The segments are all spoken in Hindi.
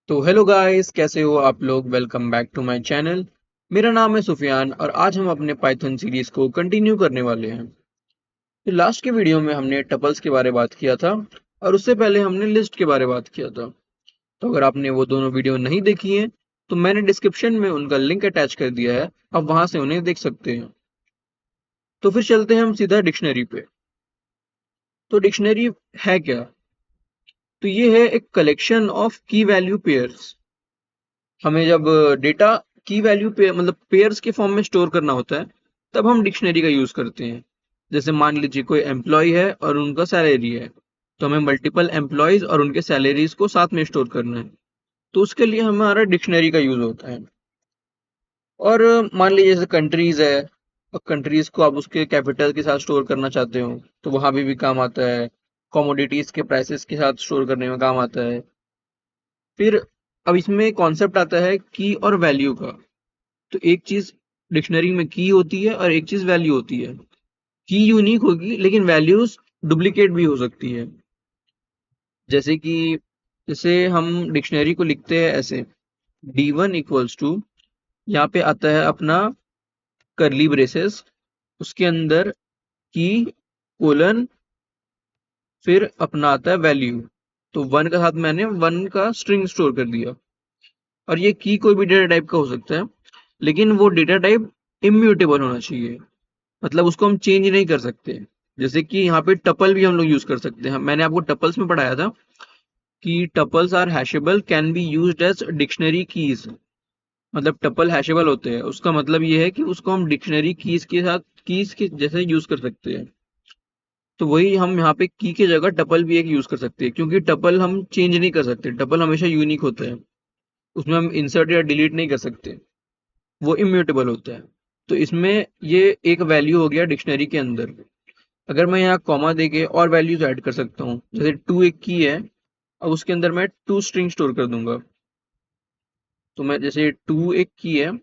तो हेलो गाइस, कैसे हो आप लोग। Welcome back to my channel. मेरा नाम है सुफियान और आज हम अपने पाइथन सीरीज को कंटिन्यू करने वाले हैं। तो लास्ट के वीडियो में हमने टपल्स के बारे में बात किया था और उससे पहले हमने लिस्ट के बारे में बात किया था। तो अगर आपने वो दोनों वीडियो नहीं देखी हैं तो मैंने डिस्क्रिप्शन में उनका लिंक अटैच कर दिया है, आप वहां से उन्हें देख सकते हैं। तो फिर चलते हैं हम सीधा डिक्शनरी पे। तो डिक्शनरी है क्या? तो ये है एक कलेक्शन ऑफ की वैल्यू पेयर्स। हमें जब डेटा की वैल्यू पे मतलब पेयर्स के फॉर्म में स्टोर करना होता है तब हम डिक्शनरी का यूज करते हैं। जैसे मान लीजिए कोई एम्प्लॉय है और उनका सैलरी है, तो हमें मल्टीपल एम्प्लॉयज और उनके सैलरीज को साथ में स्टोर करना है, तो उसके लिए हमारा डिक्शनरी का यूज होता है। और मान लीजिए जैसे कंट्रीज है, और कंट्रीज को आप उसके कैपिटल के साथ स्टोर करना चाहते हो तो वहां भी काम आता है। कमोडिटीज के प्राइसेस के साथ स्टोर करने में काम आता है। फिर अब इसमें कॉन्सेप्ट आता है की और वैल्यू का। तो एक चीज डिक्शनरी में की होती है और एक चीज वैल्यू होती है। की यूनिक होगी लेकिन वैल्यूज डुप्लीकेट भी हो सकती है। जैसे कि जैसे हम डिक्शनरी को लिखते हैं ऐसे, D1 इक्वल्स टू, यहाँ पे आता है अपना करली ब्रेसेस, उसके अंदर की कोलन, फिर अपना आता है वैल्यू। तो वन का साथ मैंने वन का स्ट्रिंग स्टोर कर दिया। और ये की कोई भी डेटा टाइप का हो सकता है, लेकिन वो डेटा टाइप इम्यूटेबल होना चाहिए, मतलब उसको हम चेंज नहीं कर सकते। जैसे कि यहाँ पे टपल भी हम लोग यूज कर सकते हैं। मैंने आपको टपल्स में पढ़ाया था कि tuples are hashable can be used as dictionary keys. मतलब टपल हैशेबल होते हैं, उसका मतलब ये है कि उसको हम डिक्शनरी कीज के साथ कीज के जैसे यूज कर सकते हैं। तो वही हम यहाँ पे की के जगह टपल भी एक यूज कर सकते हैं, क्योंकि टपल हम चेंज नहीं कर सकते। टपल हमेशा यूनिक होता है, उसमें हम इंसर्ट या डिलीट नहीं कर सकते, वो इम्यूटेबल होता है। तो इसमें ये एक वैल्यू हो गया डिक्शनरी के अंदर। अगर मैं यहाँ कॉमा देके और वैल्यूज ऐड कर सकता हूँ, जैसे टू एक की है, अब उसके अंदर मैं टू स्ट्रिंग स्टोर कर दूंगा। तो मैं जैसे टू एक की है,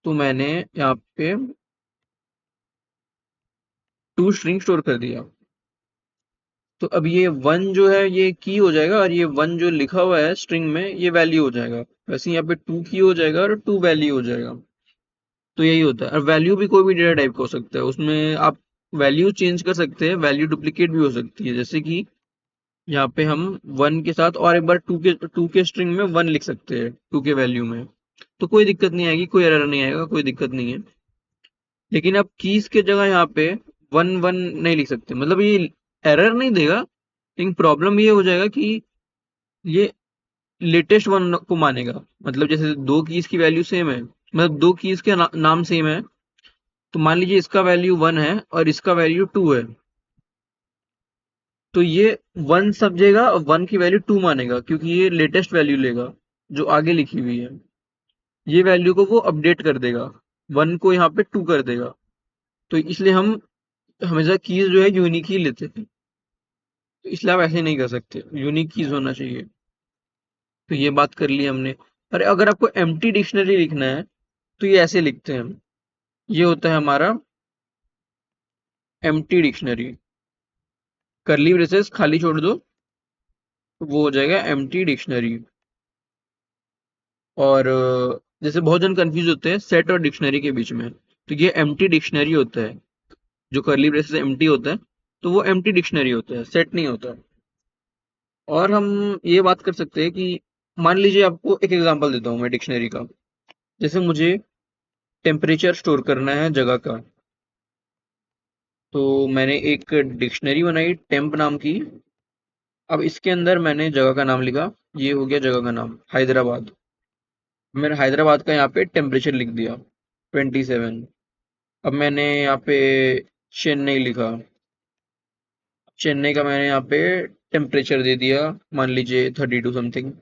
तो मैंने यहाँ पे टू स्ट्रिंग स्टोर कर दिया। तो अब ये वन जो है ये की हो जाएगा और ये वन जो लिखा हुआ है स्ट्रिंग में ये वैल्यू हो जाएगा। वैसे यहाँ पे टू की हो जाएगा और टू वैल्यू हो जाएगा। तो यही होता है। और वैल्यू भी कोई भी डेटा टाइप का हो सकता है, उसमें आप वैल्यू चेंज कर सकते हैं, वैल्यू डुप्लीकेट भी हो सकती है। जैसे कि यहाँ पे हम वन के साथ और एक बार टू के स्ट्रिंग में वन लिख सकते हैं, टू के वैल्यू में। तो कोई दिक्कत नहीं आएगी, कोई एरर नहीं आएगा, कोई दिक्कत नहीं है। लेकिन अब कीज के जगह यहाँ पे वन वन नहीं लिख सकते, मतलब ये एरर नहीं देगा, लेकिन प्रॉब्लम ये हो जाएगा कि ये लेटेस्ट वन को मानेगा। मतलब जैसे दो कीज की वैल्यू सेम है, मतलब दो कीज के नाम सेम है, तो मान लीजिए इसका वैल्यू वन है और इसका वैल्यू टू है, तो ये वन समझेगा और वन की वैल्यू टू मानेगा, क्योंकि ये लेटेस्ट वैल्यू लेगा जो आगे लिखी हुई है। ये वैल्यू को वो अपडेट कर देगा, वन को यहाँ पे टू कर देगा। तो इसलिए हम हमेशा कीज जो है यूनिक ही लेते हैं। तो इसलिए आप ऐसे नहीं कर सकते, यूनिक कीज होना चाहिए। तो ये बात कर ली हमने। अरे अगर आपको एम्प्टी डिक्शनरी लिखना है तो ये ऐसे लिखते हैं हम। ये होता है हमारा एम्प्टी डिक्शनरी, करली ब्रेसेस खाली छोड़ दो, तो वो हो जाएगा एम्प्टी डिक्शनरी। और जैसे बहुत जन कंफ्यूज होते हैं सेट और डिक्शनरी के बीच में, तो ये एम्प्टी डिक्शनरी होता है। जो करली ब्रेसेस एम्प्टी होता है तो वो एम्प्टी डिक्शनरी होता है, सेट नहीं होता। और हम ये बात कर सकते हैं कि मान लीजिए आपको एक एग्जांपल देता हूँ मैं डिक्शनरी का। जैसे मुझे टेम्परेचर स्टोर करना है जगह का, तो मैंने एक डिक्शनरी बनाई टेम्प नाम की। अब इसके अंदर मैंने जगह का नाम लिखा, ये हो गया जगह का नाम हैदराबाद। मैंने हैदराबाद का यहाँ पे टेम्परेचर लिख दिया 27। अब मैंने यहाँ पे चेन्नई लिखा, चेन्नई का मैंने यहाँ पे टेम्परेचर दे दिया, मान लीजिए 32 समथिंग।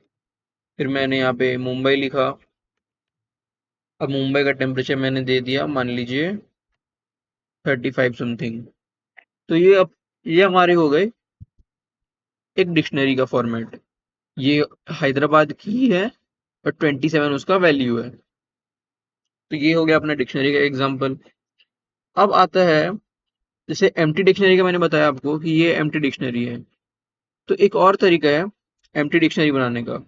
फिर मैंने यहाँ पे मुंबई लिखा, अब मुंबई का टेम्परेचर मैंने दे दिया मान लीजिए 35 समथिंग। तो ये हमारे हो गए एक डिक्शनरी का फॉर्मेट। ये हैदराबाद की है और 27 उसका वैल्यू है। तो ये हो गया अपना डिक्शनरी का एग्जाम्पल। अब आता है जैसे एम्प्टी डिक्शनरी का, मैंने बताया आपको कि ये एम्प्टी डिक्शनरी है। तो एक और तरीका है एम्प्टी डिक्शनरी बनाने का।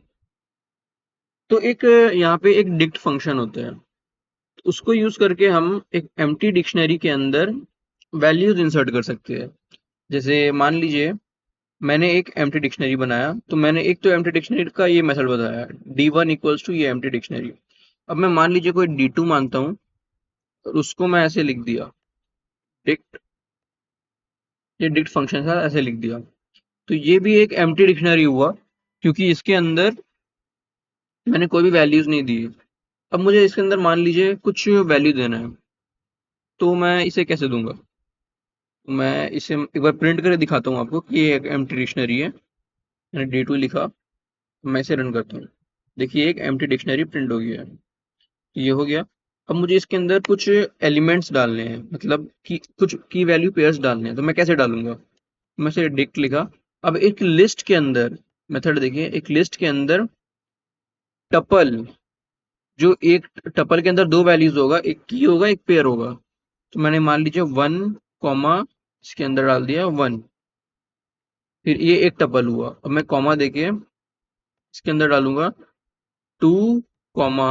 तो एक यहाँ पे एक डिक्ट फंक्शन होता है, उसको यूज करके हम एक एम्प्टी डिक्शनरी के अंदर वैल्यूज इंसर्ट कर सकते हैं। जैसे मान लीजिए मैंने एक एम्प्टी डिक्शनरी बनाया, तो मैंने एक तो एम्प्टी डिक्शनरी का ये मेथड बताया, D1 इक्वल्स टू ये एम्प्टी डिक्शनरी। अब मैं मान लीजिए कोई D2 मानता हूँ और उसको मैं ऐसे लिख दिया, डिक्ट, ये डिक्ट फंक्शन था, ऐसे लिख दिया। तो ये भी एक एम्प्टी डिक्शनरी हुआ, क्योंकि इसके अंदर मैंने कोई भी वैल्यूज नहीं दी। अब मुझे इसके अंदर मान लीजिए कुछ वैल्यू देना है, तो मैं इसे कैसे दूंगा? मैं इसे एक बार प्रिंट करके दिखाता हूँ आपको कि ये एक एम्प्टी डिक्शनरी है। मैंने D2 लिखा, मैं इसे रन करता हूँ। देखिए एक एम्प्टी डिक्शनरी प्रिंट हो गया है। ये हो गया। अब मुझे इसके अंदर कुछ एलिमेंट्स डालने हैं, मतलब कि कुछ की वैल्यू पेयर्स डालने हैं, तो मैं कैसे डालूंगा? मैं से डिक्ट लिखा। अब एक लिस्ट के अंदर, मेथड देखिए, एक लिस्ट के अंदर टपल, जो एक टपल के अंदर दो वैल्यूज होगा, एक की होगा एक पेयर होगा। तो मैंने मान लीजिए 1 कॉमा, इसके अंदर डाल दिया 1, फिर ये एक टपल हुआ। अब मैं कॉमा देके इसके अंदर डालूंगा 2 कॉमा,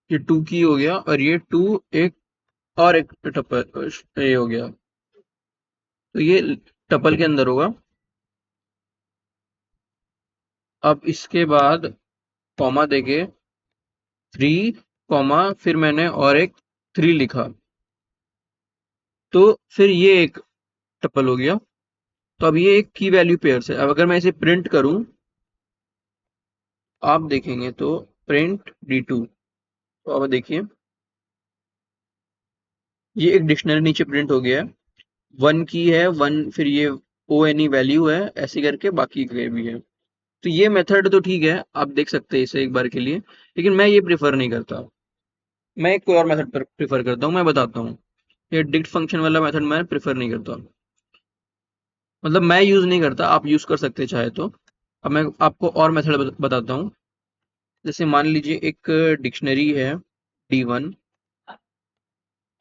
ये 2 की हो गया, और ये 2 एक और एक टपल ये हो गया, तो ये टपल के अंदर होगा। अब इसके बाद कॉमा देके 3 कॉमा, फिर मैंने और एक 3 लिखा, तो फिर ये एक टपल हो गया। तो अब ये एक की वैल्यू पेयर है। अब अगर मैं इसे प्रिंट करूं, आप देखेंगे तो प्रिंट D2, तो अब देखिए ये एक डिक्शनरी नीचे प्रिंट हो गया है। 1 की है 1, फिर ये ओ एनी वैल्यू है, ऐसे करके बाकी के भी है। तो ये मेथड तो ठीक है, आप देख सकते हैं इसे एक बार के लिए, लेकिन मैं ये प्रेफर नहीं करता। मैं एक कोई और मेथड प्रेफर करता हूँ, मैं बताता हूँ। ये डिक्ट फंक्शन वाला मेथड मैं प्रेफर नहीं करता, मतलब मैं यूज नहीं करता, आप यूज कर सकते चाहे तो। अब मैं आपको और मेथड बताता हूँ। जैसे मान लीजिए एक डिक्शनरी है D1,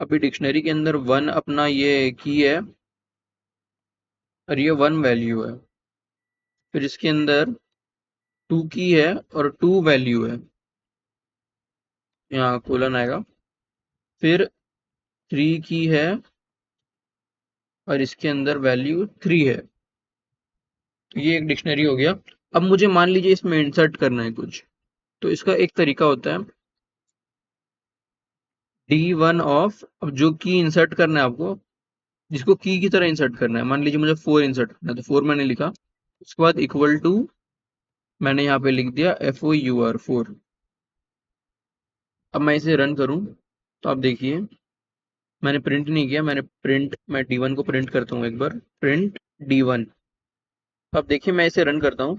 अभी डिक्शनरी के अंदर 1 अपना ये की है, और ये 1 वैल्यू है। फिर इसके अंदर 2 की है और 2 वैल्यू है, यहाँ कोलन आएगा। फिर 3 की है और इसके अंदर वैल्यू 3 है। तो ये एक डिक्शनरी हो गया। अब मुझे मान लीजिए इसमें इंसर्ट करना है कुछ, तो इसका एक तरीका होता है D1 ऑफ, अब जो की इंसर्ट करना है आपको, जिसको की तरह इंसर्ट करना है, मान लीजिए मुझे 4 इंसर्ट करना है, तो 4 मैंने लिखा। उसके बाद इक्वल टू, मैंने यहाँ पे लिख दिया FOUR 4। अब मैं इसे रन करूँ, तो आप देखिए मैंने प्रिंट नहीं किया, मैं D1 को प्रिंट करता हूँ एक बार, प्रिंट D1। अब देखिए मैं इसे रन करता हूँ,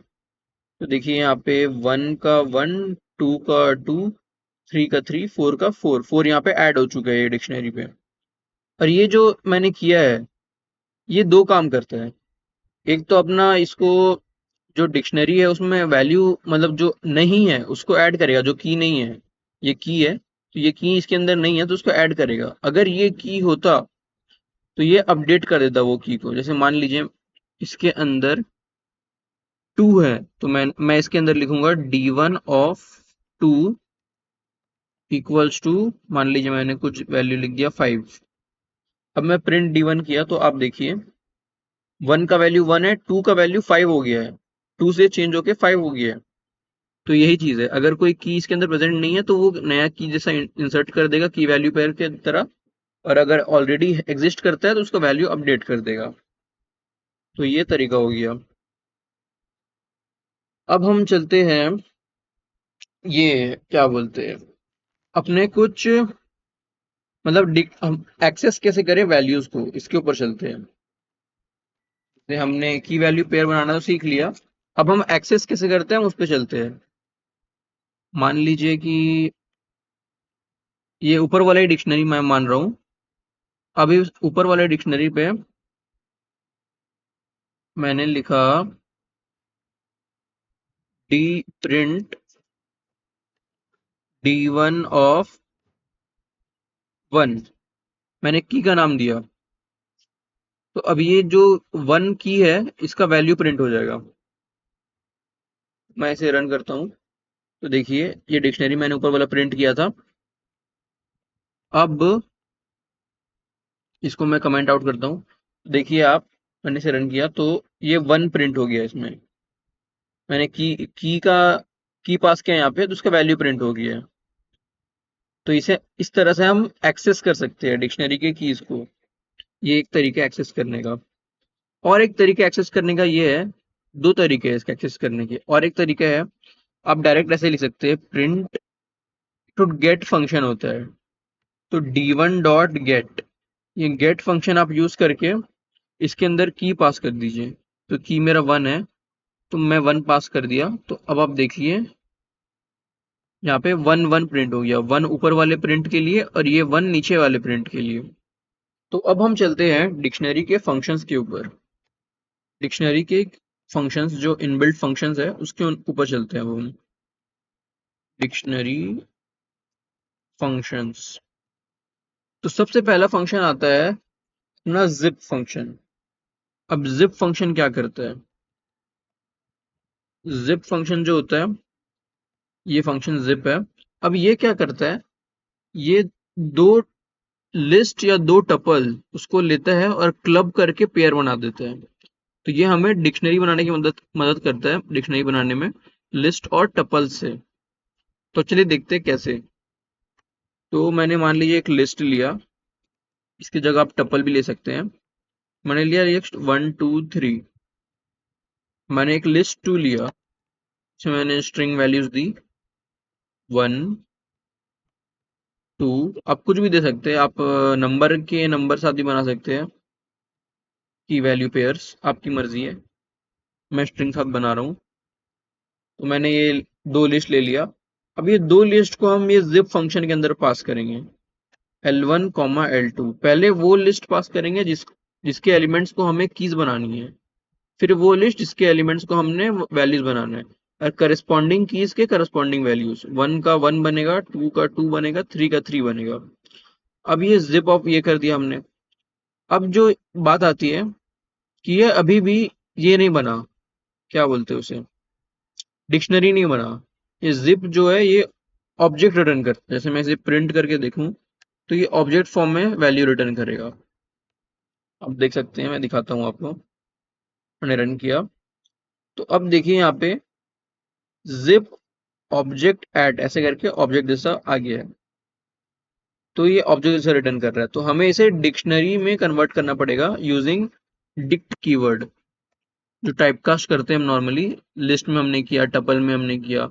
तो देखिए यहाँ पे 1 का 1, 2 का 2, 3 का 3, 4 का 4, 4 यहाँ पे ऐड हो चुका है ये डिक्शनरी पे। और ये जो मैंने किया है, ये दो काम करता है। एक तो अपना इसको, जो डिक्शनरी है उसमें वैल्यू, मतलब जो नहीं है उसको ऐड करेगा, जो की नहीं है। ये की है, तो ये की इसके अंदर नहीं है, तो उसको ऐड करेगा। अगर ये की होता, तो ये अपडेट कर देता वो की को। जैसे मान लीजिए इसके अंदर 2 है, तो मैं इसके अंदर लिखूंगा D1 ऑफ 2 इक्वल्स टू, मान लीजिए मैंने कुछ वैल्यू लिख दिया 5। अब मैं प्रिंट D1 किया, तो आप देखिए 1 का वैल्यू 1 है, 2 का वैल्यू 5 हो गया है, 2 से चेंज होके 5 हो गया है। तो यही चीज है, अगर कोई की इसके अंदर प्रेजेंट नहीं है, तो वो नया की जैसा इंसर्ट कर देगा की वैल्यू पेयर के तरह। और अगर ऑलरेडी एग्जिस्ट करता है, तो उसका वैल्यू अपडेट कर देगा। तो ये तरीका हो गया। अब हम चलते हैं, ये क्या बोलते हैं, अपने कुछ, मतलब हम एक्सेस कैसे करें वैल्यूज को, इसके ऊपर चलते हैं। जैसे हमने की वैल्यू पेयर बनाना तो सीख लिया, अब हम एक्सेस कैसे करते हैं उस पर चलते हैं। मान लीजिए कि ये ऊपर वाला ही डिक्शनरी मैं मान रहा हूँ। अभी उस ऊपर वाले डिक्शनरी पे मैंने लिखा डी प्रिंट D1 ऑफ 1, मैंने की का नाम दिया। तो अब ये जो 1 की है, इसका वैल्यू प्रिंट हो जाएगा। मैं इसे रन करता हूँ, तो देखिए ये डिक्शनरी मैंने ऊपर वाला प्रिंट किया था। अब इसको मैं कमेंट आउट करता हूँ। देखिए आप, मैंने से रन किया तो ये 1 प्रिंट हो गया इसमें। मैंने की पास किया यहाँ पे तो उसका वैल्यू प्रिंट हो गया है। तो इसे इस तरह से हम एक्सेस कर सकते हैं डिक्शनरी के कीज को। ये एक तरीका है एक्सेस करने का। और एक तरीका एक्सेस करने का ये है, दो तरीके हैं इसके एक्सेस करने के। और एक तरीका है, आप डायरेक्ट ऐसे लिख सकते हैं, प्रिंट टू गेट फंक्शन होता है। तो d1 डॉट गेट, ये गेट फंक्शन आप यूज करके इसके अंदर की पास कर दीजिए। तो की मेरा 1 है, तो मैं 1 पास कर दिया। तो अब आप देखिए यहाँ पे 1 1 प्रिंट हो गया, 1 ऊपर वाले प्रिंट के लिए और ये 1 नीचे वाले प्रिंट के लिए। तो अब हम चलते हैं डिक्शनरी के फंक्शंस के ऊपर। डिक्शनरी के फंक्शंस जो इनबिल्ट फंक्शंस है उसके ऊपर चलते हैं। अब हम डिक्शनरी फंक्शंस, तो सबसे पहला फंक्शन आता है अपना जिप फंक्शन। अब जिप फंक्शन क्या करता है? जिप फंक्शन जो होता है, ये फंक्शन जिप है। अब ये क्या करता है, ये दो लिस्ट या दो टपल उसको लेता है और क्लब करके पेयर बना देता है। तो ये हमें डिक्शनरी बनाने की मदद मदद करता है, डिक्शनरी बनाने में लिस्ट और टपल से। तो चलिए देखते हैं कैसे। तो मैंने मान लीजिए एक लिस्ट लिया, इसकी जगह आप टपल भी ले सकते हैं। मैंने लिया लिस्ट 1 2 3। मैंने एक लिस्ट 2 लिया, इसमें मैंने स्ट्रिंग वैल्यूज दी 1 2। आप कुछ भी दे सकते हैं, आप नंबर के नंबर साथ भी बना सकते हैं की वैल्यू पेयर्स, आपकी मर्जी है। मैं स्ट्रिंग साथ बना रहा हूँ। तो मैंने ये दो लिस्ट ले लिया। अब ये दो लिस्ट को हम ये जिप फंक्शन के अंदर पास करेंगे, L1 कॉमा L2। पहले वो लिस्ट पास करेंगे जिसके एलिमेंट्स को हमें कीज बनानी है, फिर वो लिस्ट जिसके एलिमेंट्स को हमने वैल्यूज बनाना है, और करस्पॉन्डिंग कीज के करस्पॉन्डिंग वैल्यूज, 1 का 1 बनेगा, 2 का 2 बनेगा, 3 का 3 बनेगा। अब ये जिप ऑफ ये कर दिया हमने। अब जो बात आती है कि ये अभी भी ये नहीं बना, क्या बोलते हैं उसे, डिक्शनरी नहीं बना। ये जिप जो है ये ऑब्जेक्ट रिटर्न करता है। जैसे मैं इसे प्रिंट करके देखूं तो ये ऑब्जेक्ट फॉर्म में वैल्यू रिटर्न करेगा। आप देख सकते हैं, मैं दिखाता हूँ आपको। मैंने रन किया तो अब देखिए यहाँ पे जिप ऑब्जेक्ट एट ऐसे करके ऑब्जेक्ट जैसा आ गया है। तो ये ऑब्जेक्ट जैसा रिटर्न कर रहा है। तो हमें इसे डिक्शनरी में कन्वर्ट करना पड़ेगा यूजिंग डिक्ट कीवर्ड, जो टाइपकास्ट करते हैं हम नॉर्मली। लिस्ट में हमने किया, टपल में हमने किया,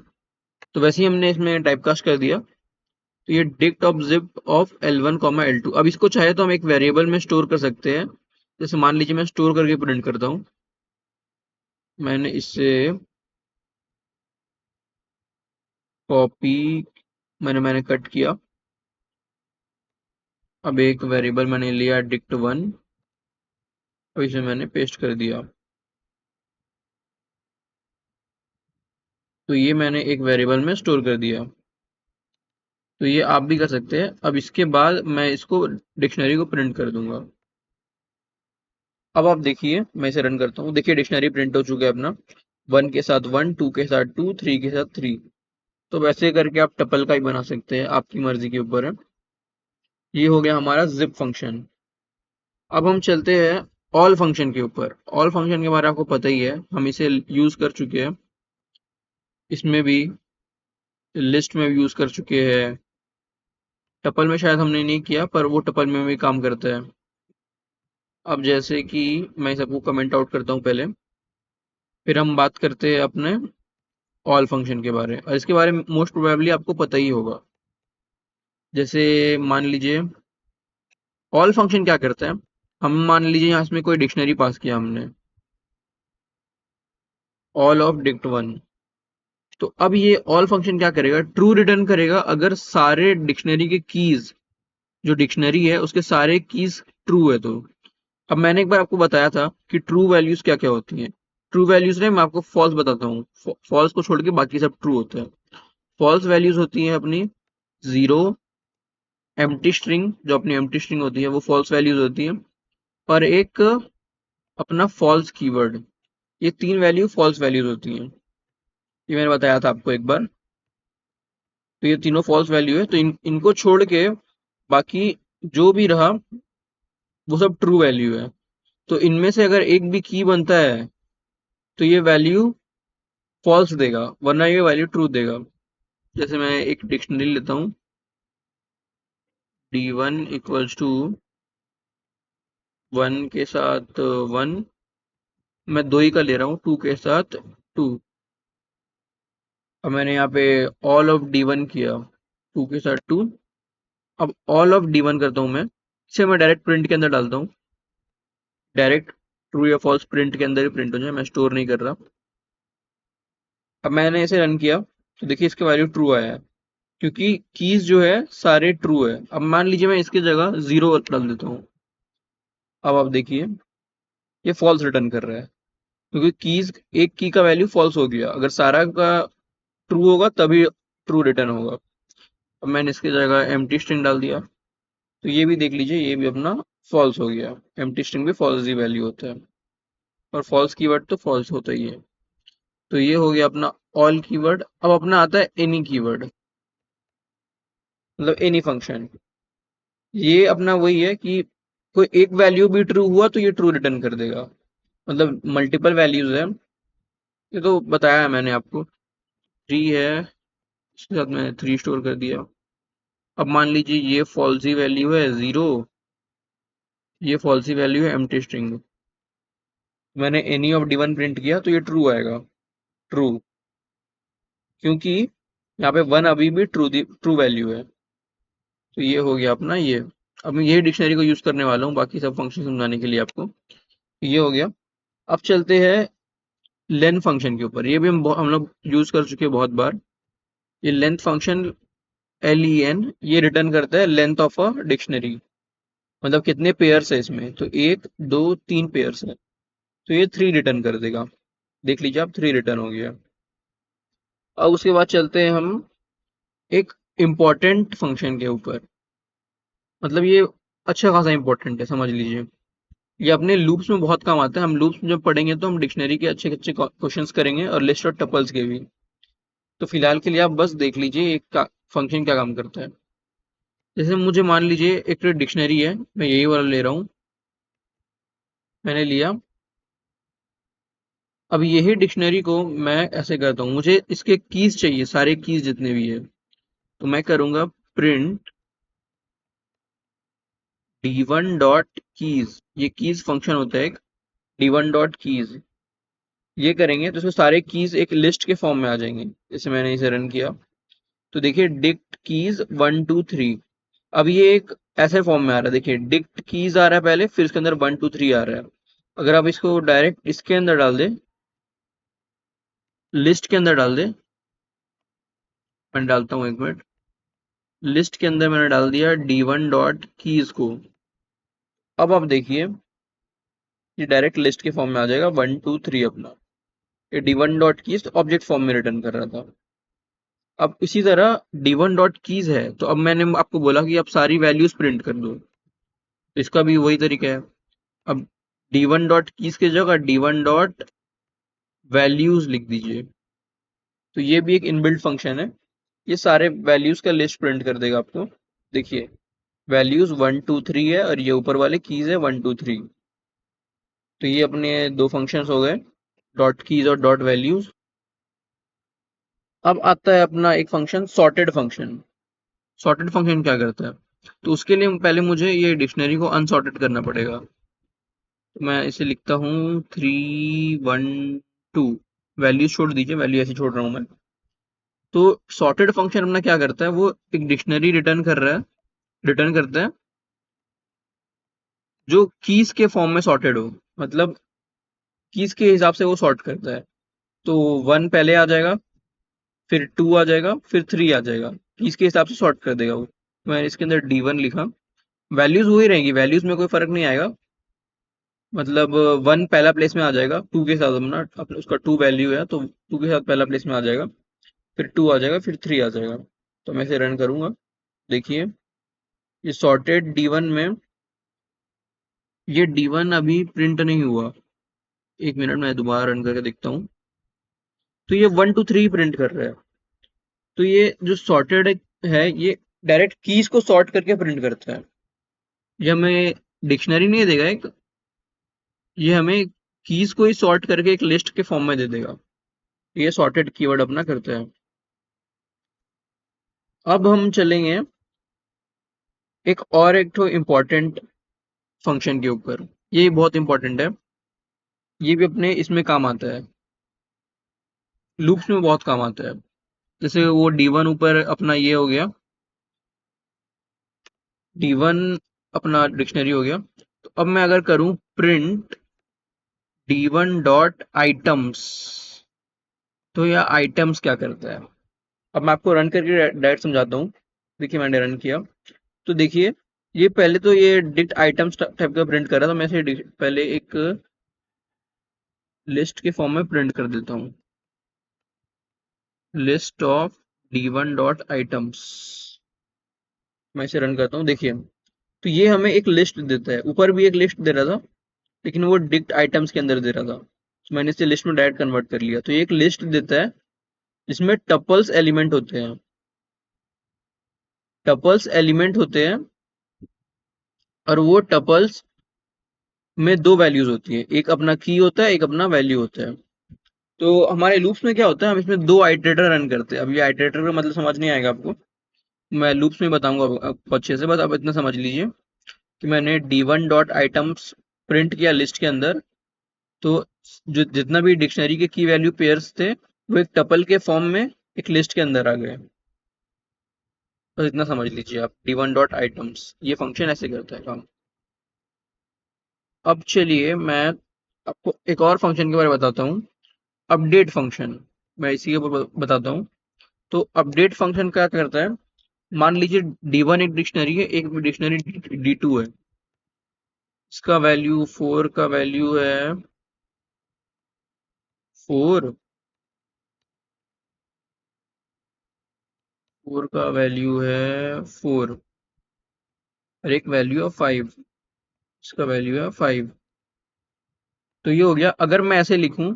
तो वैसे ही हमने इसमें टाइपकास्ट कर दिया। तो ये dict of zip of L1 comma L2। अब इसको चाहे तो हम एक वेरिएबल में स्टोर कर सकते हैं। जैसे मान लीजिए मैं स्टोर करके प्रिंट करता हूँ। मैंने इससे कॉपी, मैंने कट किया। अब एक वेरिएबल मैंने लिया dict1, और इसे मैंने पेस्ट कर दिया। तो ये मैंने एक वेरिएबल में स्टोर कर दिया। तो ये आप भी कर सकते हैं। अब इसके बाद मैं इसको डिक्शनरी को प्रिंट कर दूंगा। अब आप देखिए, मैं इसे रन करता हूँ। देखिए डिक्शनरी प्रिंट हो चुका है अपना, 1 के साथ 1, 2 के साथ 2, 3 के साथ 3। तो वैसे करके आप टपल का ही बना सकते हैं, आपकी मर्जी के ऊपर है। ये हो गया हमारा जिप फंक्शन। अब हम चलते हैं ऑल फंक्शन के ऊपर। ऑल फंक्शन के बारे में आपको पता ही है, हम इसे यूज कर चुके हैं, इसमें भी लिस्ट में भी यूज कर चुके हैं। टपल में शायद हमने नहीं किया, पर वो टपल में भी काम करता है। अब जैसे कि मैं सबको कमेंट आउट करता हूँ पहले, फिर हम बात करते हैं अपने ऑल फंक्शन के बारे में। और इसके बारे में मोस्ट प्रोबेबली आपको पता ही होगा। जैसे मान लीजिए ऑल फंक्शन क्या करता है, हम मान लीजिए यहाँ इसमें कोई डिक्शनरी पास किया हमने, ऑल ऑफ dict1। तो अब ये ऑल फंक्शन क्या करेगा, ट्रू रिटर्न करेगा अगर सारे डिक्शनरी के कीज, जो डिक्शनरी है उसके सारे कीज ट्रू है तो। अब मैंने एक बार आपको बताया था कि ट्रू वैल्यूज क्या क्या होती हैं। ट्रू वैल्यूज ने मैं आपको फॉल्स बताता हूँ, फॉल्स को छोड़ के बाकी सब ट्रू होता है। फॉल्स वैल्यूज होती हैं अपनी 0, एम्प्टी स्ट्रिंग, जो अपनी एम्प्टी स्ट्रिंग होती है वो फॉल्स वैल्यूज होती है, और एक अपना फॉल्स कीवर्ड। ये तीन वैल्यू फॉल्स वैल्यूज होती हैं। ये मैंने बताया था आपको एक बार। तो ये तीनों फॉल्स वैल्यू है, तो इनको छोड़ के बाकी जो भी रहा वो सब ट्रू वैल्यू है। तो इनमें से अगर एक भी की बनता है तो ये वैल्यू फॉल्स देगा, वरना ये वैल्यू ट्रू देगा। जैसे मैं एक डिक्शनरी लेता हूँ, d1 इक्वल्स टू 1 के साथ 1, मैं 2 ही का ले रहा हूँ, 2 के साथ 2। अब मैंने यहाँ पे ऑल ऑफ d1 किया, 2 के साथ 2। अब ऑल ऑफ d1 करता हूँ मैं, इसे मैं डायरेक्ट प्रिंट के अंदर डालता हूँ, डायरेक्ट ट्रू या फॉल्स प्रिंट के अंदर ही प्रिंट हो जाए, मैं स्टोर नहीं कर रहा। अब मैंने इसे रन किया तो देखिए इसका वैल्यू ट्रू आया है, क्योंकि कीज जो है सारे ट्रू है। अब मान लीजिए मैं इसकी जगह 0 डाल देता हूँ, अब आप देखिए ये फॉल्स रिटर्न कर रहा है, क्योंकि कीज एक की का वैल्यू फॉल्स हो गया। अगर सारा का ट्रू होगा तभी ट्रू रिटर्न होगा। अब मैंने इसकी जगह एम्प्टी स्ट्रिंग डाल दिया, तो ये भी देख लीजिए ये भी अपना फॉल्स हो गया। एम्प्टी स्ट्रिंग भी फॉल्स ही वैल्यू होता है, और फॉल्स कीवर्ड तो फॉल्स होता ही है। तो ये हो गया अपना ऑल कीवर्ड। अब अपना आता है एनी कीवर्ड, मतलब एनी फंक्शन। ये अपना वही है कि कोई एक वैल्यू भी ट्रू हुआ तो ये ट्रू रिटर्न कर देगा, मतलब मल्टीपल वैल्यूज है। ये तो बताया है मैंने आपको, 3 है, इसके साथ मैंने 3 स्टोर कर दिया। अब मान लीजिए ये फॉल्सी वैल्यू है 0, ये फॉल्सी वैल्यू है एम्प्टी स्ट्रिंग। मैंने एनी ऑफ डी1 प्रिंट किया तो ये ट्रू आएगा, ट्रू, क्योंकि यहाँ पे 1 अभी भी ट्रू वैल्यू है। तो ये हो गया अपना ये। अब मैं यही डिक्शनरी को यूज करने वाला हूँ बाकी सब फंक्शन समझाने के लिए आपको। ये हो गया। अब चलते हैं लेन फंक्शन के ऊपर। ये भी हम लोग यूज कर चुके हैं बहुत बार। ये लेंथ फंक्शन, len, ये रिटर्न करता है लेंथ ऑफ अ डिक्शनरी, मतलब कितने पेयर्स है इसमें। तो 1 2 3 पेयर्स है, तो ये 3 रिटर्न कर देगा। देख लीजिए आप, 3 रिटर्न हो गया। अब उसके बाद चलते हैं हम एक इम्पॉर्टेंट फंक्शन के ऊपर, मतलब ये अच्छा खासा इम्पोर्टेंट है, समझ लीजिए। ये अपने लूप्स में बहुत काम आता है। हम लूप्स में जब पढ़ेंगे तो हम डिक्शनरी के अच्छे अच्छे क्वेश्चंस करेंगे, और लिस्ट और टपल्स के भी। तो फिलहाल के लिए आप बस देख लीजिए एक फंक्शन क्या काम करता है। जैसे मुझे मान लीजिए एक डिक्शनरी है, मैं यही वाला ले रहा हूँ, मैंने लिया। अब यही डिक्शनरी को मैं ऐसे करता हूँ, मुझे इसके कीज चाहिए, सारे कीज जितने भी है। तो मैं करूंगा प्रिंट d1 डॉट कीज, ये कीज फंक्शन होता है एक, d1 डॉट कीज। ये करेंगे तो इसमें सारे कीज एक लिस्ट के फॉर्म में आ जाएंगे। जैसे मैंने इसे रन किया तो देखिए डिक्ट कीज 1 2 3। अब ये एक ऐसे फॉर्म में आ रहा है, देखिए डिक्ट कीज आ रहा है पहले, फिर इसके अंदर 1 2 3 आ रहा है। अगर आप इसको डायरेक्ट इसके अंदर डाल दे, लिस्ट के अंदर डाल दे, मैं डालता हूँ एक मिनट, लिस्ट के अंदर मैंने डाल दिया d1 डॉट कीज को। अब आप देखिए ये डायरेक्ट लिस्ट के फॉर्म में आ जाएगा 1 2 3 अपना। ये d1 dot keys object form में रिटर्न कर रहा था। अब इसी तरह d1 डॉट कीज है, तो अब मैंने आपको बोला कि आप सारी वैल्यूज प्रिंट कर दो, तो इसका भी वही तरीका है। अब d1 डॉट कीज की जगह d1 डॉट वैल्यूज लिख दीजिए। तो ये भी एक इनबिल्ट फंक्शन है, ये सारे वैल्यूज का लिस्ट प्रिंट कर देगा आपको। देखिए वैल्यूज 1 2 3 है, और ये ऊपर वाले कीज है 1 2 3। तो ये अपने दो फंक्शंस हो गए, डॉट कीज और डॉट वैल्यूज। अब आता है अपना एक function sorted function. Sorted function क्या करता है, तो उसके लिए पहले मुझे ये डिक्शनरी को अनसॉर्टेड करना पड़ेगा। तो मैं इसे लिखता हूँ 3 1 2, वैल्यूज छोड़ दीजिए, वैल्यू ऐसे छोड़ रहा हूँ मैं। तो सॉर्टेड फंक्शन अपना क्या करता है, वो एक डिक्शनरी रिटर्न कर रहा है, रिटर्न करता है जो कीज के फॉर्म में सॉर्टेड हो, मतलब कीज के हिसाब से वो सॉर्ट करता है। तो 1 पहले आ जाएगा, फिर 2 आ जाएगा, फिर 3 आ जाएगा, कीज के हिसाब से सॉर्ट कर देगा वो। तो मैंने इसके अंदर d1 लिखा, वैल्यूज वही रहेगी, वैल्यूज में कोई फर्क नहीं आएगा। मतलब 1 पहला प्लेस में आ जाएगा 2 के साथ, अपना उसका 2 वैल्यू है तो 2 के साथ पहला प्लेस में आ जाएगा, फिर 2 आ जाएगा, फिर 3 आ जाएगा। तो मैं इसे रन करूंगा, देखिए ये सॉर्टेड d1 में ये d1 अभी प्रिंट नहीं हुआ। एक मिनट मैं दोबारा रन करके देखता हूँ। तो ये 1 2 3 प्रिंट कर रहा है, तो ये जो सॉर्टेड है ये डायरेक्ट कीज को सॉर्ट करके प्रिंट करता है। ये हमें डिक्शनरी नहीं देगा एक, ये हमें कीज को ही सॉर्ट करके एक लिस्ट के फॉर्म में दे देगा। ये सॉर्टेड कीवर्ड अपना करते हैं। अब हम चलेंगे एक तो इम्पोर्टेंट फंक्शन के ऊपर। ये बहुत इंपॉर्टेंट है, ये भी अपने इसमें काम आता है, लूप्स में बहुत काम आता है। जैसे वो D1 ऊपर अपना ये हो गया, D1 अपना डिक्शनरी हो गया। तो अब मैं अगर करूं प्रिंट D1 डॉट आइटम्स, तो यह आइटम्स क्या करता है। अब मैं आपको रन करके डायरेक्ट समझाता हूँ। देखिए मैंने रन किया तो देखिए ये पहले तो ये डिक्ट आइटम्स टाइप का प्रिंट कर रहा था। मैं इसे पहले एक लिस्ट के फॉर्म में प्रिंट कर देता हूँ, list of D1 dot items. मैं इसे रन करता हूँ। देखिए तो ये हमें एक लिस्ट देता है, ऊपर भी एक लिस्ट दे रहा था लेकिन वो डिक्ट आइटम्स के अंदर दे रहा था, तो मैंने इसे लिस्ट में डायरेक्ट कन्वर्ट कर लिया। तो ये एक लिस्ट देता है जिसमें टपल्स एलिमेंट होते हैं, टपल्स एलिमेंट होते हैं और वो टपल्स में दो वैल्यूज होती है, एक अपना की होता है, एक अपना वैल्यू होता है। तो हमारे लूप्स में क्या होता है, हम इसमें दो आइटरेटर रन करते हैं। अब ये आइटरेटर का मतलब समझ नहीं आएगा आपको, मैं लूप्स में बताऊंगा आपको अच्छे से। बस आप इतना समझ लीजिए कि मैंने D1 डॉट आइटम्स प्रिंट किया लिस्ट के अंदर, तो जो जितना भी डिक्शनरी के की वैल्यू पेयर्स थे वो एक टपल के फॉर्म में एक लिस्ट के अंदर आ गए। बस इतना समझ लीजिए आप, D1 डॉट आइटम्स ये फंक्शन ऐसे करता है काम। अब चलिए मैं आपको एक और फंक्शन के बारे में बताता हूँ, अपडेट फंक्शन। मैं इसी के ऊपर बताता हूँ। तो अपडेट फंक्शन क्या करता है, मान लीजिए D1 एक डिक्शनरी है, एक डिक्शनरी D2 है। इसका वैल्यू 4 का वैल्यू है 4, 4 का वैल्यू है 4 और एक वैल्यू है 5, इसका वैल्यू है 5। तो ये हो गया। अगर मैं ऐसे लिखूं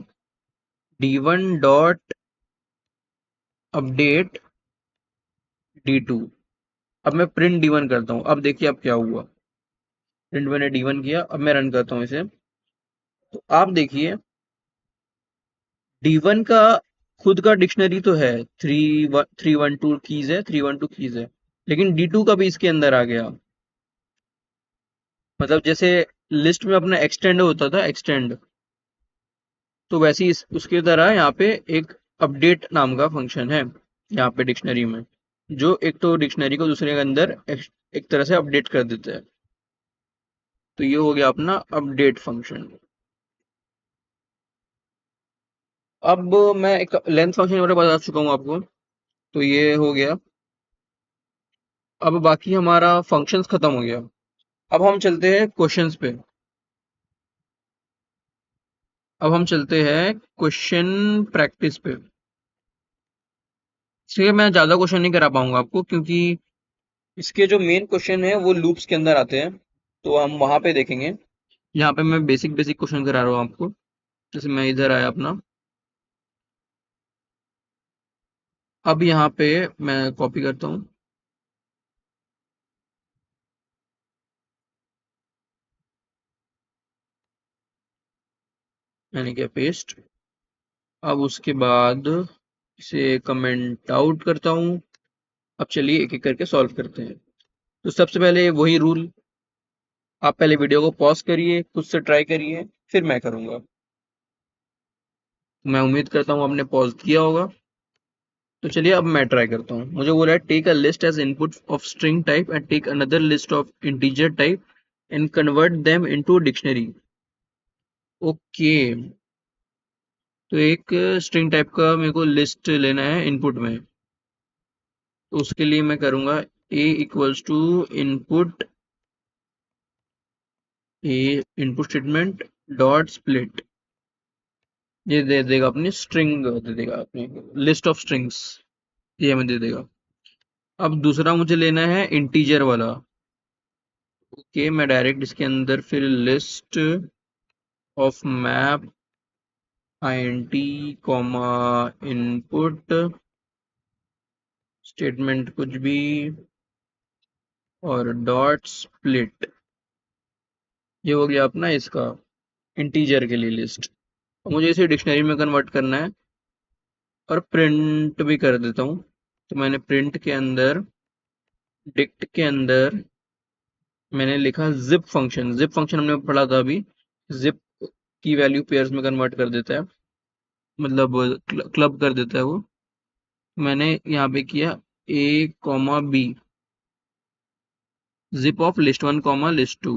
D1 डॉट अपडेट D2, अब मैं प्रिंट D1 करता हूँ। अब देखिए अब क्या हुआ, प्रिंट मैंने D1 किया, अब मैं रन करता हूँ इसे। तो आप देखिए D1 का खुद का डिक्शनरी तो है, 312 कीज है, 312 कीज है, लेकिन D2 का भी इसके अंदर आ गया। मतलब जैसे लिस्ट में अपना एक्सटेंड होता था, एक्सटेंड, तो वैसे ही उसके तरह यहाँ पे एक अपडेट नाम का फंक्शन है यहाँ पे डिक्शनरी में, जो एक तो डिक्शनरी को दूसरे के अंदर एक तरह से अपडेट कर देता है। तो ये हो गया अपना अपडेट फंक्शन। अब मैं एक लेंथ फंक्शन के बारे में बता चुका हूँ आपको, तो ये हो गया। अब बाकी हमारा फंक्शंस खत्म हो गया। अब हम चलते हैं क्वेश्चंस पे। अब हम चलते हैं क्वेश्चन प्रैक्टिस पे। इसलिए मैं ज्यादा क्वेश्चन नहीं करा पाऊंगा आपको, क्योंकि इसके जो मेन क्वेश्चन है वो लूप्स के अंदर आते हैं, तो हम वहां पे देखेंगे। यहाँ पे मैं बेसिक बेसिक क्वेश्चन करा रहा हूँ आपको। जैसे मैं इधर आया अपना, अब यहाँ पे मैं कॉपी करता हूँ, मैंने किया पेस्ट। अब उसके बाद इसे कमेंट आउट करता हूँ। अब चलिए एक एक करके सॉल्व करते हैं। तो सबसे पहले वही रूल, आप पहले वीडियो को पॉज करिए, खुद से ट्राई करिए, फिर मैं करूंगा। मैं उम्मीद करता हूँ आपने पॉज किया होगा। तो चलिए अब मैं ट्राई करता हूँ। मुझे बोला है take a list as input of string type and take another list of integer type and convert them into dictionary. Okay, तो एक स्ट्रिंग टाइप का मेरे को लिस्ट लेना है इनपुट में। तो उसके लिए मैं करूंगा a equals to input, a input statement dot split, ये दे देगा अपनी स्ट्रिंग, दे देगा अपनी लिस्ट ऑफ स्ट्रिंग्स, ये हमें दे देगा। अब दूसरा मुझे लेना है इंटीजर वाला। ओके, मैं डायरेक्ट इसके अंदर फिर list of map int comma input statement कुछ भी और डॉट स्प्लिट, ये हो गया अपना इसका इंटीजर के लिए लिस्ट। मुझे इसे डिक्शनरी में कन्वर्ट करना है और प्रिंट भी कर देता हूँ। तो मैंने प्रिंट के अंदर डिक्ट के अंदर मैंने लिखा जिप फंक्शन। जिप फंक्शन हमने पढ़ा था अभी, जिप की वैल्यू पेयर्स में कन्वर्ट कर देता है, मतलब क्लब कर देता है वो। मैंने यहाँ पे किया A comma B, zip of list one comma list two.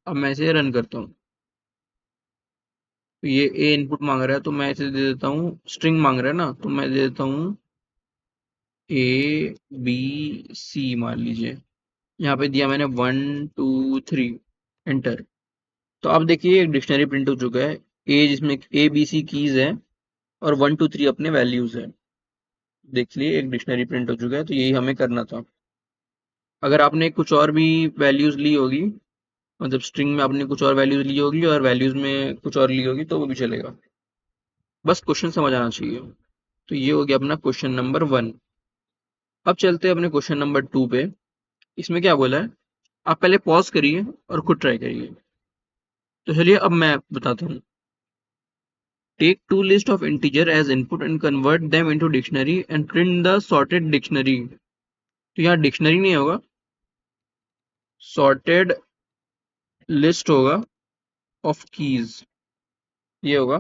अब मैं इसे रन करता हूँ तो ये ए इनपुट मांग रहा है, तो मैं इसे दे देता हूँ, स्ट्रिंग मांग रहा है ना, तो मैं दे देता हूँ ए बी सी मान लीजिए। यहाँ पे दिया मैंने 1 2 3, एंटर। तो अब देखिए एक डिक्शनरी प्रिंट हो चुका है, ए जिसमें ए बी सी कीज है और 1 2 3 अपने वैल्यूज है। देख लिए एक डिक्शनरी प्रिंट हो चुका है, तो यही हमें करना था। अगर आपने कुछ और भी वैल्यूज ली होगी, मतलब स्ट्रिंग में आपने कुछ और वैल्यूज ली होगी और वैल्यूज में कुछ और ली होगी, तो वो भी चलेगा, बस क्वेश्चन समझ आना चाहिए। तो ये हो गया अपना क्वेश्चन नंबर 1। अब चलते हैं अपने क्वेश्चन नंबर 2 पे। इसमें क्या बोला है, आप पहले पॉज करिए और खुद ट्राई करिए। तो चलिए अब मैं बताता हूँ। Take two list of integer as input and convert them into dictionary and print the sorted dictionary. तो यहाँ डिक्शनरी नहीं होगा, सॉर्टेड लिस्ट होगा ऑफ कीज, ये होगा।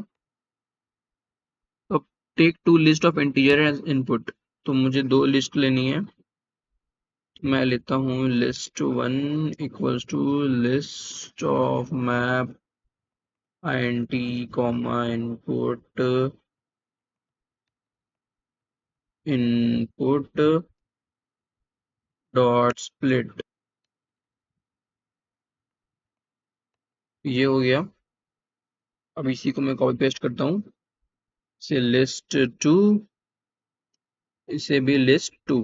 तो take two list of integer as input, तो मुझे दो लिस्ट लेनी है। मैं लेता हूँ list 1 equals to list of map int comma input input dot split, ये हो गया। अब इसी को मैं कॉपी पेस्ट करता हूँ, इसे लिस्ट 2, इसे भी लिस्ट 2।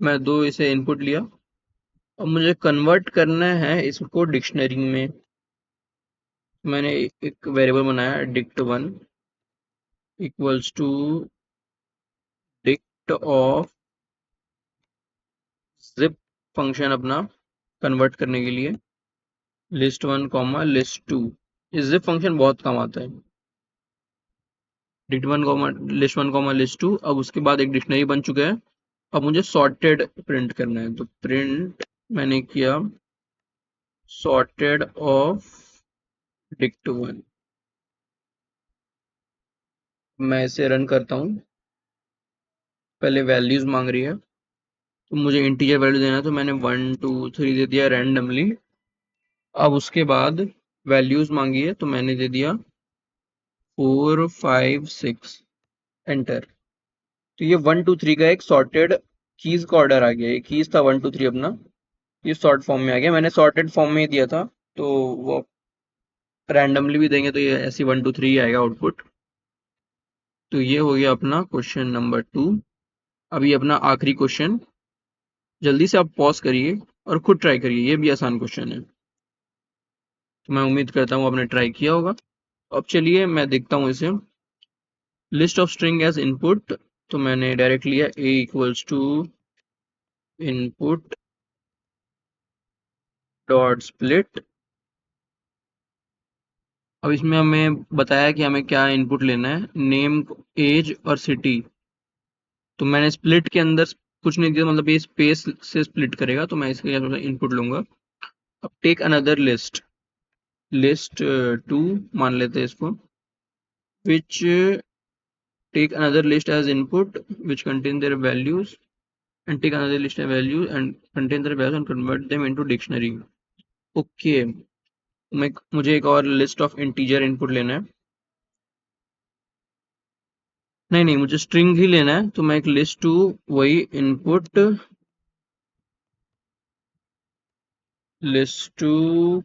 मैं दो इसे इनपुट लिया। अब मुझे कन्वर्ट करना है इसको डिक्शनरी में। मैंने एक वेरिएबल बनाया dict1 equals to dict of zip function अपना कन्वर्ट करने के लिए लिस्ट 1 कॉमा लिस्ट 2। इस जिप फंक्शन बहुत काम आता है, dict 1 comma list 1 comma list 2। अब उसके बाद एक डिक्शनरी बन चुका है। अब मुझे सॉर्टेड प्रिंट करना है, तो प्रिंट मैंने किया सॉर्टेड ऑफ dict1। मैं इसे रन करता हूँ। पहले वैल्यूज मांग रही है, तो मुझे इंटीजर वैल्यू देना है, तो मैंने 1 2 3 दे दिया रैंडमली। अब उसके बाद वैल्यूज मांगी है, तो मैंने दे दिया 4 5 6, एंटर। तो ये 1 2 3 का एक सॉर्टेड कीज का ऑर्डर आ गया। ये कीज था 1 2 3 अपना, ये सॉर्ट फॉर्म में आ गया। मैंने सॉर्टेड फॉर्म में ही दिया था, तो वो रैंडमली भी देंगे तो ये ऐसी 1 2 3 आएगा आउटपुट। तो ये हो गया अपना क्वेश्चन नंबर 2। अभी अपना आखिरी क्वेश्चन, जल्दी से आप पॉज करिए और खुद ट्राई करिए, ये भी आसान क्वेश्चन है। तो मैं उम्मीद करता हूँ आपने ट्राई किया होगा। अब चलिए मैं देखता हूँ इसे। List of string as input, तो मैंने डायरेक्ट लिया a equals to input dot split. अब इसमें हमें बताया कि हमें क्या इनपुट लेना है, नेम, एज और सिटी। तो मैंने स्प्लिट के अंदर कुछ नहीं दिया, मतलब ये स्पेस से स्प्लिट करेगा, तो मैं इसके इनपुट लूंगा। अब टेक अनदर लिस्ट, लिस्ट 2 मान लेते हैं इसको, विच take another list as input which contain their values, and take another list as value and contain their values and convert them into dictionary. Okay, मुझे एक और लिस्ट ऑफ इंटीजर इनपुट लेना है। नहीं नहीं, मुझे स्ट्रिंग ही लेना है, तो मैं एक लिस्ट 2 वही इनपुट लिस्ट 2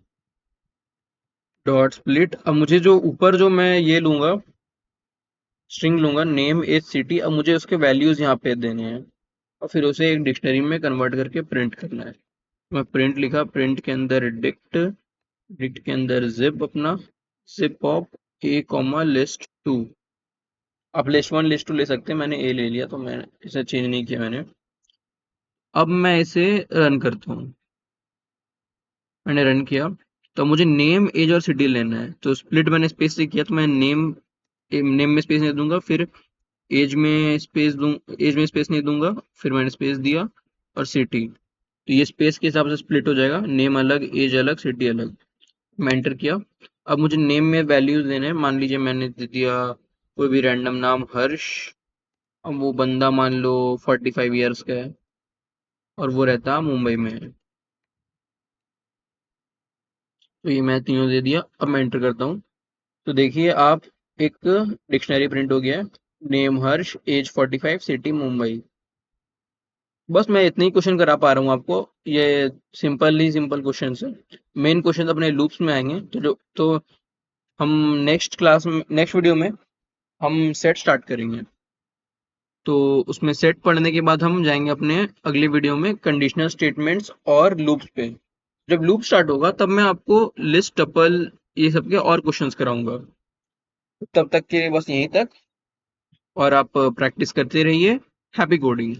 डॉट स्प्लिट। अब मुझे जो ऊपर जो मैं ये लूंगा स्ट्रिंग लूंगा नेम एज सिटी, अब मुझे उसके वैल्यूज यहाँ पे देने हैं और फिर उसे एक डिक्शनरी में कन्वर्ट करके प्रिंट करना है। मैं प्रिंट लिखा, प्रिंट के अंदर डिक्ट के अंदर जिप अपना zip of A comma list 2। आप लिस्ट वन लिस्ट टू ले सकते हैं, मैंने ए ले लिया तो मैं इसे चेंज नहीं किया मैंने। अब मैं इसे रन करता हूँ। मैंने रन किया तो मुझे नेम एज और सिटी लेना है, तो स्प्लिट मैंने स्पेस से किया, तो मैं नेम में स्पेस नहीं दूंगा, फिर एज में स्पेस दूं, एज में स्पेस नहीं दूंगा, फिर मैंने स्पेस दिया, और सिटी, तो ये स्पेस के हिसाब से स्प्लिट हो जाएगा, नेम अलग एज अलग सिटी अलग। मैं एंटर किया। अब मुझे नेम में वैल्यूज देने हैं, मान लीजिए मैंने दे दिया कोई भी रैंडम नाम हर्ष। अब वो बंदा मान लो 45 ईयर्स का है और वो रहता मुंबई में है, तो ये मैं तीनों दे दिया। अब मैं एंटर करता हूँ, तो देखिए आप, एक डिक्शनरी प्रिंट हो गया है, नेम हर्ष, एज 45, सिटी मुंबई। बस मैं इतने ही क्वेश्चन करा पा रहा हूँ आपको। ये सिंपल क्वेश्चन है। मेन क्वेश्चन अपने लूप्स में आएंगे, तो हम नेक्स्ट क्लास में, नेक्स्ट वीडियो में हम सेट स्टार्ट करेंगे। तो उसमें सेट पढ़ने के बाद हम जाएंगे अपने अगली वीडियो में कंडीशनल स्टेटमेंट्स और लूप्स पे। जब लूप स्टार्ट होगा तब मैं आपको लिस्ट, टपल, ये सब के और क्वेश्चंस कराऊंगा। तब तक के लिए बस यहीं तक, और आप प्रैक्टिस करते रहिए। Happy coding.